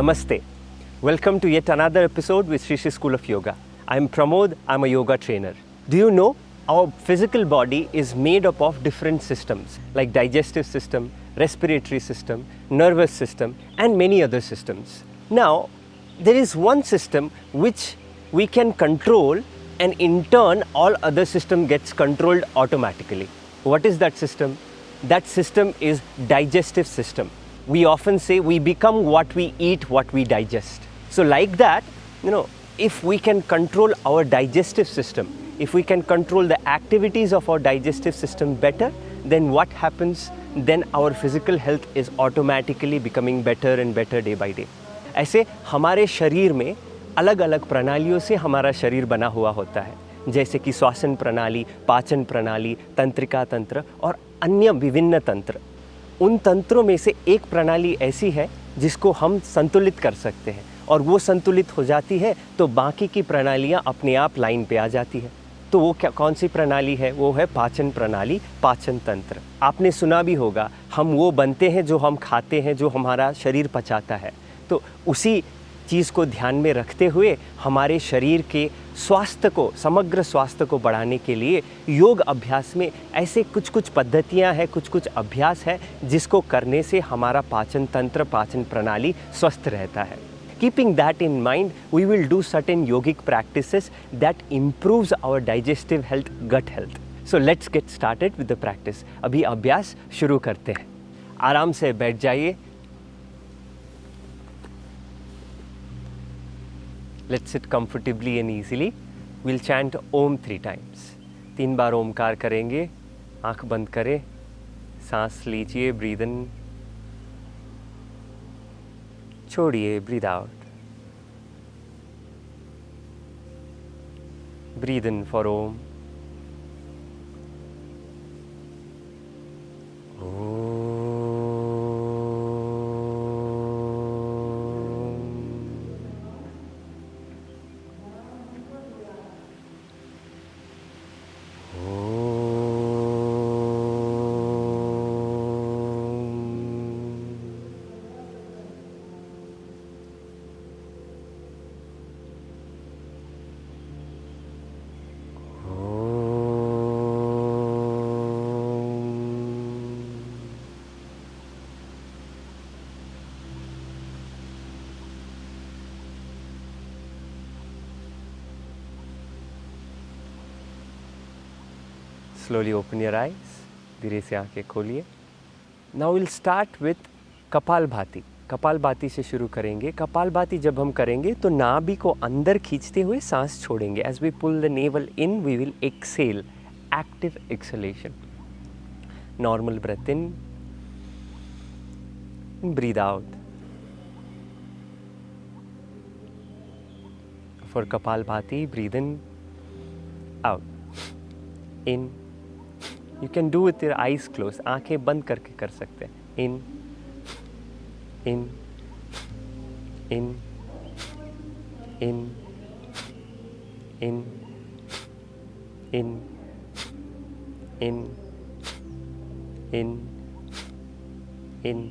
Namaste. Welcome to yet another episode with Shri Shri School of Yoga. I'm Pramod, I'm a yoga trainer. Do you know our physical body is made up of different systems like digestive system, respiratory system, nervous system and many other systems. Now, there is one system which we can control and in turn all other system gets controlled automatically. What is that system? That system is digestive system. We often say we become what we eat, what we digest. So like that, if we can control our digestive system, if we can control the activities of our digestive system better, then what happens? Then our physical health is automatically becoming better and better day by day. ऐसे हमारे शरीर में अलग अलग प्रणालियों से हमारा शरीर बना हुआ होता है, जैसे कि श्वसन प्रणाली, पाचन प्रणाली, तंत्रिका तंत्र और अन्य विभिन्न तंत्र. उन तंत्रों में से एक प्रणाली ऐसी है जिसको हम संतुलित कर सकते हैं और वो संतुलित हो जाती है तो बाकी की प्रणालियां अपने आप लाइन पे आ जाती है. तो वो कौन सी प्रणाली है? वो है पाचन प्रणाली, पाचन तंत्र. आपने सुना भी होगा, हम वो बनते हैं जो हम खाते हैं, जो हमारा शरीर पचाता है. तो उसी चीज़ को ध्यान में रखते हुए हमारे शरीर के स्वास्थ्य को, समग्र स्वास्थ्य को बढ़ाने के लिए योग अभ्यास में ऐसे कुछ कुछ पद्धतियां हैं, कुछ कुछ अभ्यास है जिसको करने से हमारा पाचन तंत्र, पाचन प्रणाली स्वस्थ रहता है. Keeping that in mind, we will do certain yogic practices that improves our digestive health, gut health. So let's get started with the practice. अभी अभ्यास शुरू करते हैं. आराम से बैठ जाइए. Let's sit comfortably and easily. We'll chant Om 3 times. 3 बार ओमकार करेंगे. आँख बंद करें. सांस लीजिए, breathe in. छोड़िए, breathe out. Breathe in for Om. Slowly open your eyes. धीरे से आंखें खोलिए. Now we'll start with kapalbhati. Kapalbhati से शुरू करेंगे. कपालभाति जब हम करेंगे तो नाभि को अंदर खींचते हुए सांस छोड़ेंगे. As we pull the navel in, we will exhale. Active exhalation. Normal breath in. Breathe out. For Kapalbhati, breathe in, out, in. You can do with your eyes closed. आंखें बंद करके कर सकते हैं. In, in, in, in, in, in, in, in, in,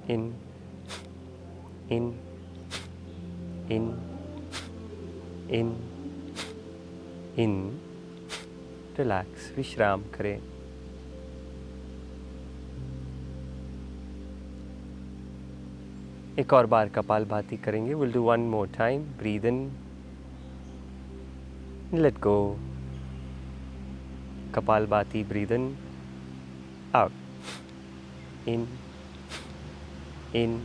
in, in, in, in, in. Relax, विश्राम करें. एक और बार कपालभाति करेंगे. Will do one more time. Breathe in, let go. Kapalbhati, breathe in, out, in, in,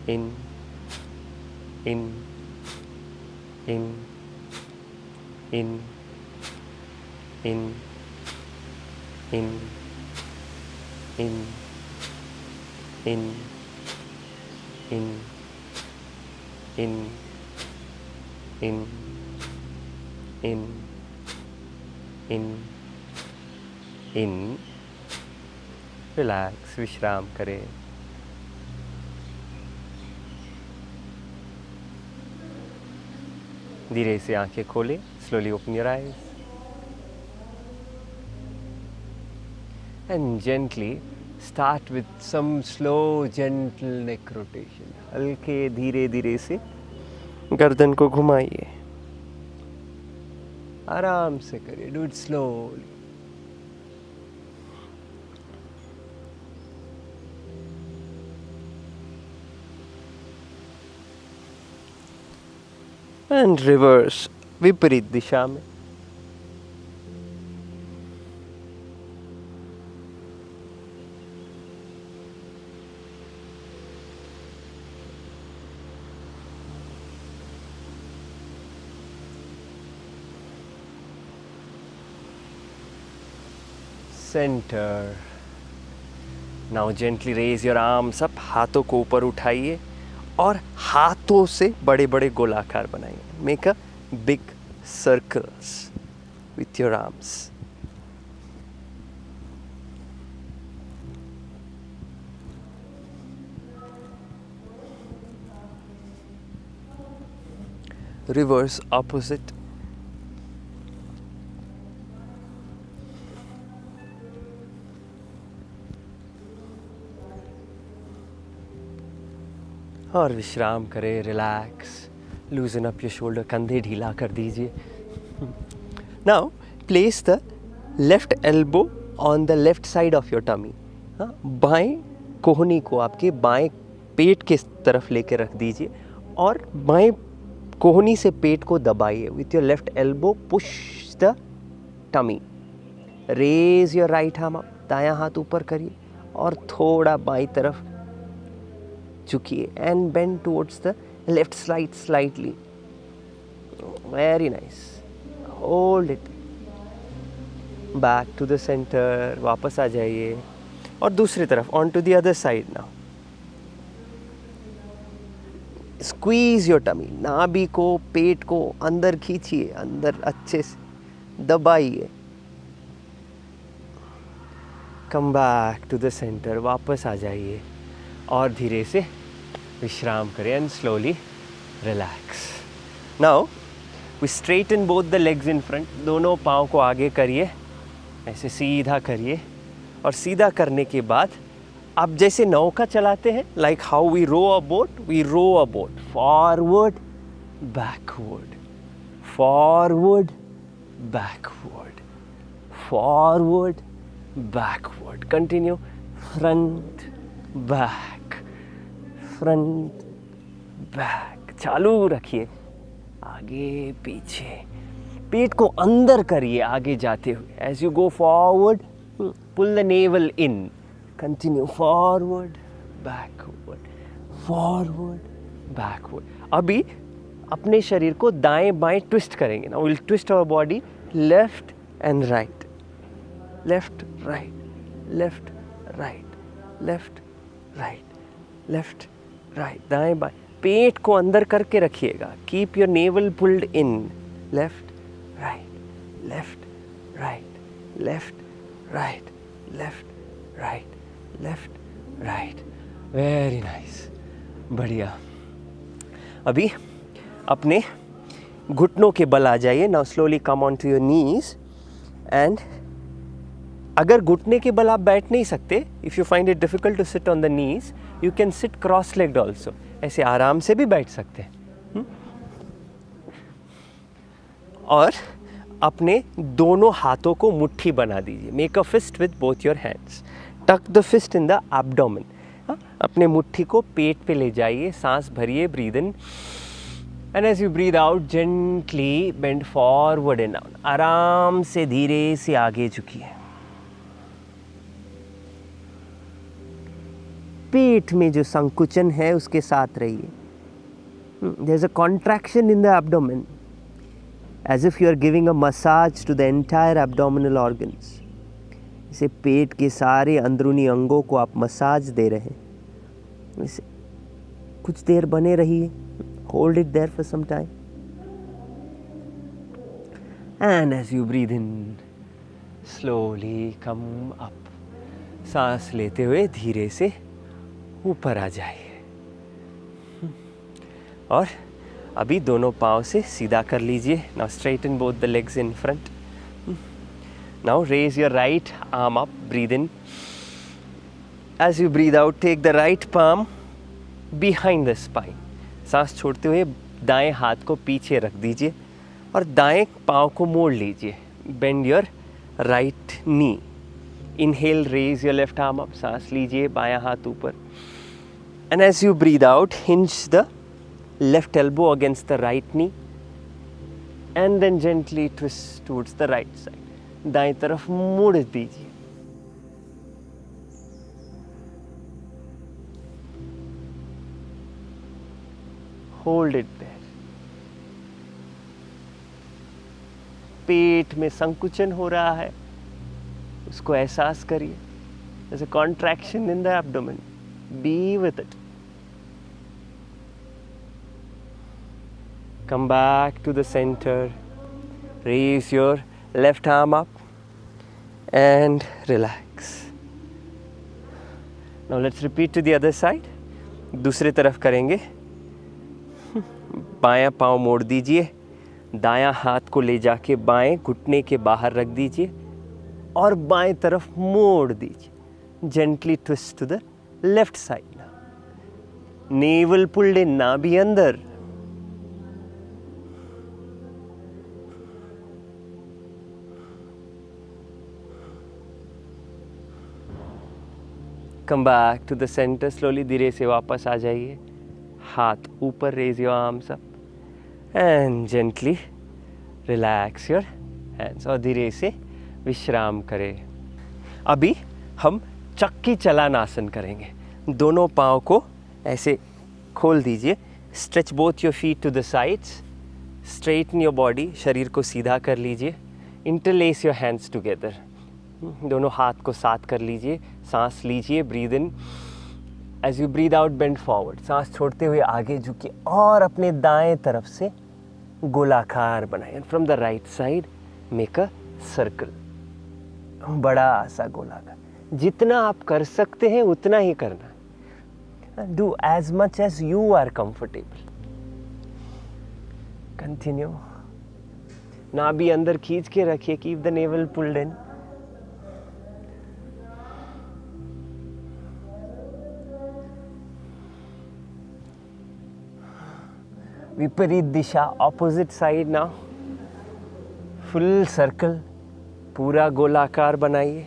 in, in, in, in, in, in, in, in, in, in, in, in, in, in. Relax, विश्राम करें. धीरे से आंखें खोलें. Slowly open your eyes. And gently Start with some slow gentle neck rotation. हल्के धीरे धीरे से गर्दन को घुमाइए, आराम से करिए, do it slowly. And reverse, विपरीत दिशा में. Center. Now gently raise your arms up. हाथों को ऊपर उठाइए और हाथों से बड़े बड़े गोलाकार बनाइए. Make a big circles with your arms. Reverse opposite. और विश्राम करें, relax, loosen up your shoulder, कंधे ढीला कर दीजिए. Now place the left elbow on the left side of your tummy. बाएं कोहनी को आपके बाएं पेट के तरफ लेके रख दीजिए और बाएं कोहनी से पेट को दबाइए. With your left elbow push the tummy. Raise your right arm up. दायां हाथ ऊपर करिए और थोड़ा बाईं तरफ झुकिए and bend towards the left side slightly. Very nice. Hold it. Back to the center. वापस आ जाइए और दूसरी तरफ on to the other side now. Squeeze your tummy. नाभि को, पेट को अंदर खींचिए, अंदर अच्छे से दबाइए. Come back to the center. वापस आ जाइए और धीरे से विश्राम करें and slowly relax. Now we straighten both the legs in front. दोनों पाँव को आगे करिए, ऐसे सीधा करिए और सीधा करने के बाद आप जैसे नौका चलाते हैं, like how we row a boat, we row a boat forward, backward, forward, backward, forward, backward. Continue. Front, back, front, back. चालू रखिए, आगे पीछे. पेट को अंदर करिए आगे जाते हुए. As you go forward, pull the navel in. Continue. Forward, backward, forward, backward. अभी अपने शरीर को दाएं बाएं ट्विस्ट करेंगे. Now we'll twist our body left and right, left, right, left, right, left, right, left, right. दाएं बाएं. पेट को अंदर करके रखिएगा. Keep your navel pulled in. Left, right, left, right, left, right, left, right, left, right. Very nice. बढ़िया. अभी अपने घुटनों के बल आ जाइए. Now slowly come onto your knees and अगर घुटने के बल आप बैठ नहीं सकते, if you find it difficult to sit on the knees, you can sit cross legged also. ऐसे आराम से भी बैठ सकते हैं. और अपने दोनों हाथों को मुट्ठी बना दीजिए. Make a fist with both your hands. Tuck the fist in the abdomen. अपने मुट्ठी को पेट पे ले जाइए. सांस भरिए, breathe in, and as you breathe out gently bend forward and down. आराम से धीरे से आगे झुकिए. पेट में जो संकुचन है उसके साथ रहिए. There is a contraction in the abdomen, as if you are giving a massage to the entire abdominal organs. इसे पेट के सारे अंदरूनी अंगों को आप मसाज दे रहे हैं. इसे कुछ देर बने रहिए. Hold it there for some time. And as you breathe in, slowly come up. सांस लेते हुए धीरे से ऊपर आ जाइए. और अभी दोनों पाँव से सीधा कर लीजिए. Now straighten both the legs in front. Now raise your right arm up. Breathe in As you breathe out, take the right palm behind the spine. सांस छोड़ते हुए दाएं हाथ को पीछे रख दीजिए और दाएं पाँव को मोड़ लीजिए. Bend your right knee. Inhale, raise your left arm up. सांस लीजिए, बायां हाथ ऊपर. And as you breathe out, hinge the left elbow against the right knee and then gently twist towards the right side. दाएं तरफ मोड़ दीजिए. Hold it there. पेट में संकुचन हो रहा है, उसको एहसास करिए. There's a contraction in the abdomen. Be with it. Come back to the center. Raise your left arm up and relax. Now let's repeat to the other side. दूसरे तरफ करेंगे. बायां पाँव मोड़ दीजिए, दायां हाथ को ले जाके बाएं घुटने के बाहर रख दीजिए और बाएं तरफ मोड़ दीजिए. Gently twist to the left side now. Navel pulled in, नाभि अंदर. Come back to the center slowly. धीरे से वापस आ जाइए. हाथ ऊपर, raise your arms up and gently relax your hands. और धीरे से विश्राम करें. अभी हम चक्की चलान आसन करेंगे. दोनों पाँव को ऐसे खोल दीजिए. Stretch both your feet to the sides. Straighten your body. शरीर को सीधा कर लीजिए. Interlace your hands together. दोनों हाथ को साथ कर लीजिए. सांस लीजिए. Breathe in. As you breathe out, bend forward. सांस छोड़ते हुए आगे झुकिए और अपने दाएं तरफ से गोलाकार बनाएं. And from the right side, make a circle. बड़ा सा गोलाकार. जितना आप कर सकते हैं उतना ही करना. Do as much as you are comfortable. Continue. नाभि अंदर खींच के रखिए. Keep the navel pulled in. विपरीत दिशा, opposite side now. Full circle, पूरा गोलाकार बनाइए.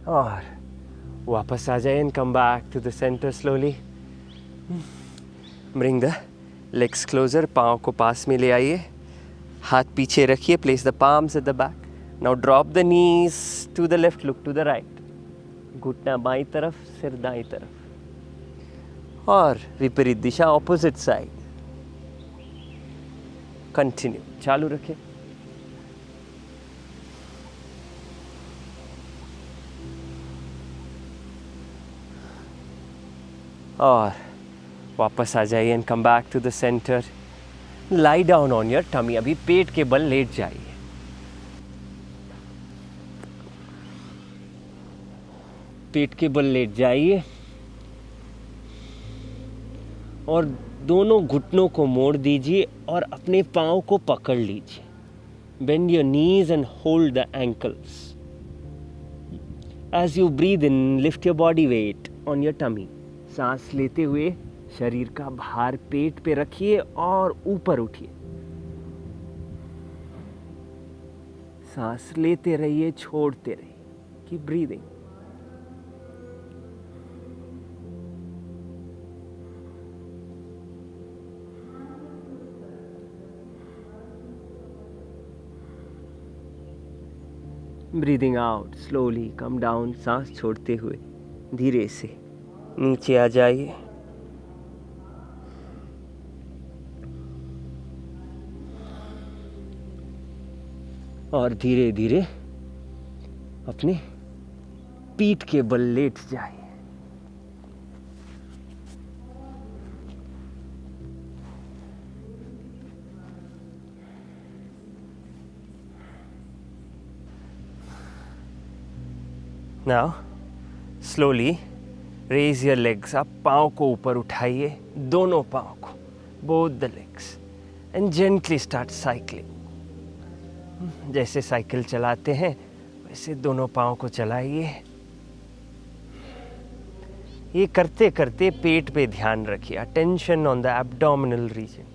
और वापस आ जाइए. And come back to the centre slowly. Bring the legs closer. पाँव को पास में ले आइए. हाथ पीछे रखिए. Place the palms at the back. Now drop the knees to the left, look to the right. घुटना बाईं तरफ, सिर दाईं तरफ. और विपरीत दिशा, ऑपोजिट साइड. कंटिन्यू. चालू रखें. और वापस आ जाइए. And come back to the centre. Lie down on your tummy. अभी पेट के बल लेट जाइए. पेट के बल लेट जाइए और दोनों घुटनों को मोड़ दीजिए और अपने पाँव को पकड़ लीजिए. Bend your knees and hold the ankles. As you breathe in, lift your body weight on your tummy. सांस लेते हुए शरीर का भार पेट पे रखिए और ऊपर उठिए. सांस लेते रहिए, छोड़ते रहिए. Keep breathing. Breathing out slowly. Come down. सांस छोड़ते हुए धीरे से नीचे आ जाइए. और धीरे धीरे अपने पीठ के बल लेट जाइए. Now, slowly raise your legs, आप पाँव को ऊपर उठाइए, दोनों पाँव को, both the legs, and gently start cycling. जैसे साइकिल चलाते हैं वैसे दोनों पाँव को चलाइए। ये करते करते पेट पे ध्यान रखिए, attention on the abdominal region.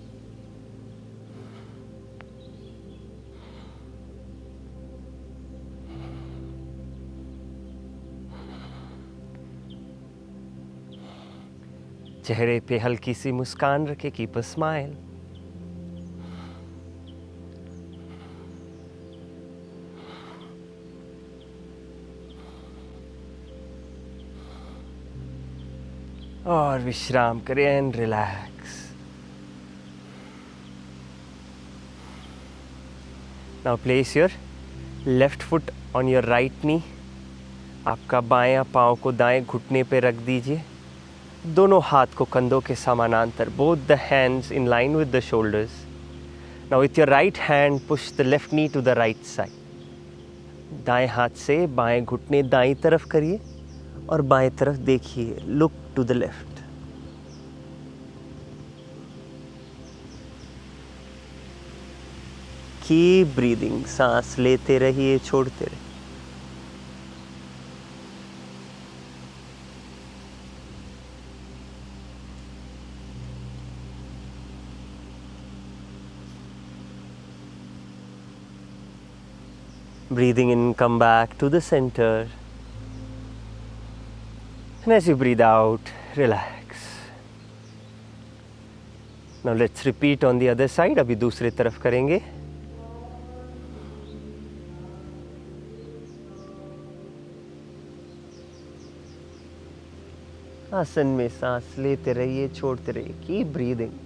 चेहरे पे हल्की सी मुस्कान रखे, कीप अ स्माइल। और विश्राम करें and relax. Now place your left foot on your right knee. आपका बायां पाँव को दाएं घुटने पे रख दीजिए, दोनों हाथ को कंधों के समानांतर, both the hands in line with the shoulders. Now with your right hand push the left knee to the right side. दाएं हाथ से बाएं घुटने दाईं तरफ करिए और बाएं तरफ देखिए, look to the left. Keep breathing, सांस लेते रहिए, छोड़ते रहिए। Breathing in, come back to the center. And as you breathe out, relax. Now let's repeat on the other side. अभी दूसरी तरफ करेंगे। आसन में सांस लेते रहिए, छोड़ते रहिए। Keep breathing.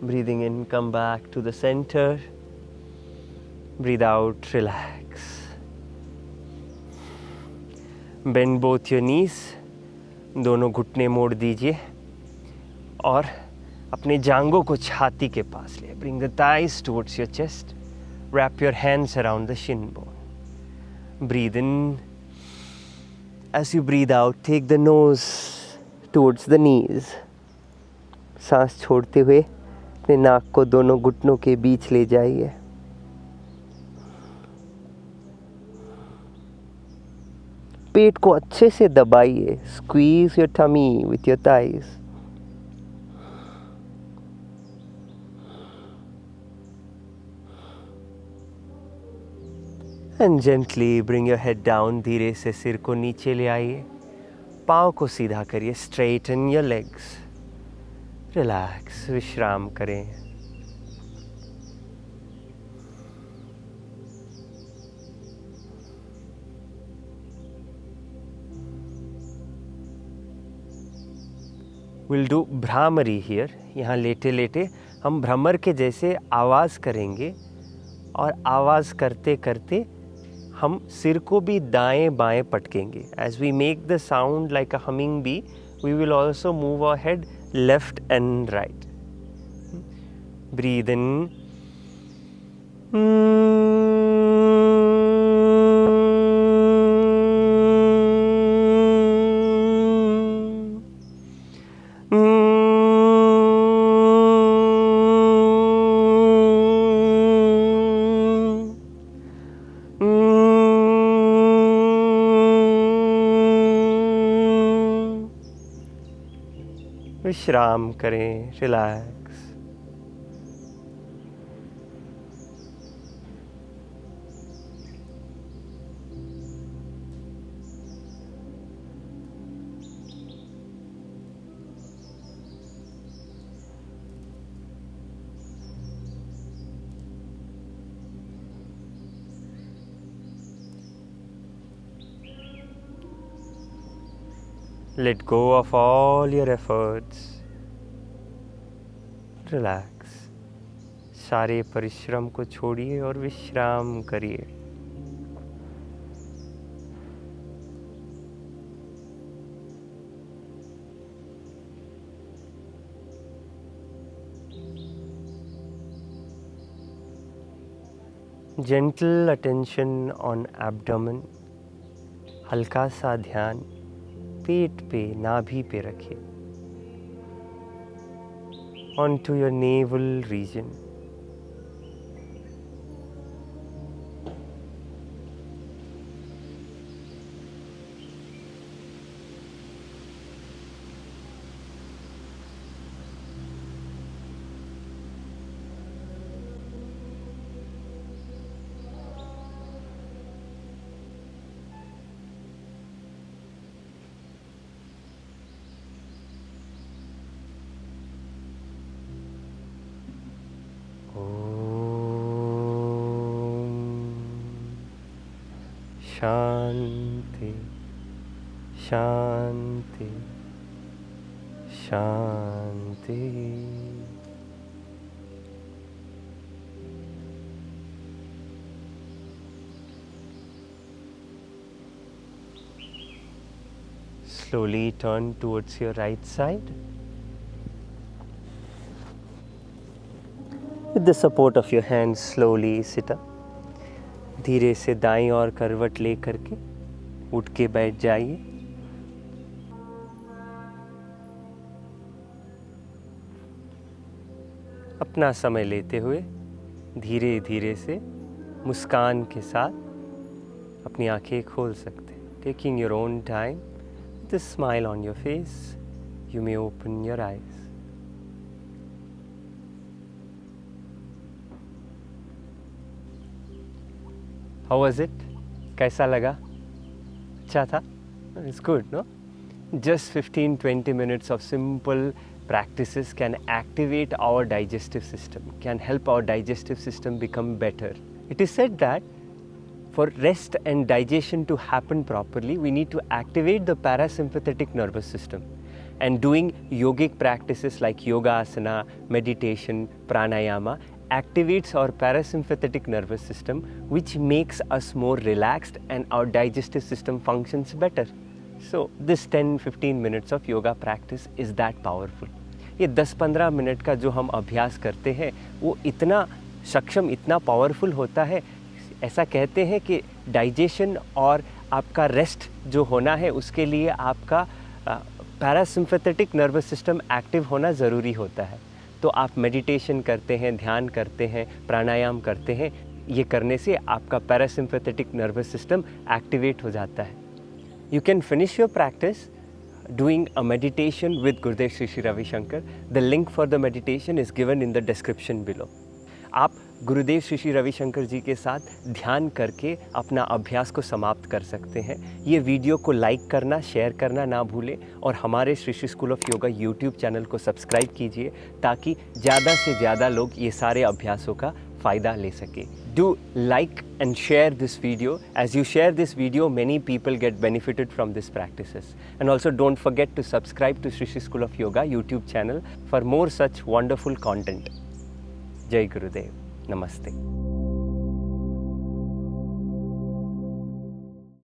Breathing in, come back to the center. Breathe out, relax. Bend both your knees. दोनों घुटने मोड़ दीजिए और अपने जांघों को छाती के पास ले। Bring the thighs towards your chest. Wrap your hands around the shin bone. Breathe in. As you breathe out, take the nose towards the knees. सांस छोड़ते हुए अपने नाक को दोनों घुटनों के बीच ले जाइए। पेट को अच्छे से दबाइए। Squeeze your tummy with your thighs. And gently bring your head down. धीरे से सिर को नीचे ले आइए, पाँव को सीधा करिए। Straighten your legs. Relax, विश्राम करें। We'll do bhramari here. यहाँ लेटे लेटे हम भ्रमर के जैसे आवाज़ करेंगे और आवाज़ करते करते हम सिर को भी दाएं बाएं पटकेंगे। As we make the sound like a humming bee, we will also move our head left and right. Breathe in. विश्राम करें, relax. Let go of all your efforts. Relax. सारे परिश्रम को छोड़िए और विश्राम करिए। Gentle attention on abdomen. हल्का सा ध्यान पेट पे, नाभि पे रखिए. Onto your navel region. Shanti Shanti Shanti. Slowly turn towards your right side. With the support of your hands, slowly sit up. धीरे से दाईं ओर करवट ले करके उठ के बैठ जाइए. अपना समय लेते हुए धीरे धीरे से मुस्कान के साथ अपनी आंखें खोल सकते हैं. Taking your own time, with a smile on your face, you may open your eyes. How was it? कैसा लगा? अच्छा था? It's good, no? Just 15-20 minutes of simple practices can activate our digestive system, can help our digestive system become better. It is said that for rest and digestion to happen properly, we need to activate the parasympathetic nervous system. And doing yogic practices like yoga asana, meditation, pranayama activates our parasympathetic nervous system, which makes us more relaxed and our digestive system functions better. So this 10-15 minutes of yoga practice is that powerful. ये 10-15 minute का जो हम अभ्यास करते हैं वो इतना सक्षम, इतना पावरफुल होता है. ऐसा कहते हैं कि डाइजेशन और आपका रेस्ट जो होना है उसके लिए आपका पैरासिम्पैथेटिक नर्वस सिस्टम एक्टिव होना ज़रूरी होता है. तो आप मेडिटेशन करते हैं, ध्यान करते हैं, प्राणायाम करते हैं, ये करने से आपका पैरासिम्पैथेटिक नर्वस सिस्टम एक्टिवेट हो जाता है. You can finish your practice doing a meditation with Gurudev Sri Sri Ravi Shankar. The link for the meditation is given in the description below. आप गुरुदेव श्री श्री रविशंकर जी के साथ ध्यान करके अपना अभ्यास को समाप्त कर सकते हैं. ये वीडियो को लाइक करना, शेयर करना ना भूलें और हमारे Shri Shri school of yoga YouTube channel को सब्सक्राइब कीजिए ताकि ज़्यादा से ज़्यादा लोग ये सारे अभ्यासों का फ़ायदा ले सकें. Do like and share this video. As you share this video, many people get benefited from these practices. And also don't forget to subscribe to Sri Sri School of Yoga YouTube channel for more such wonderful content. Jai Gurudev. Namaste.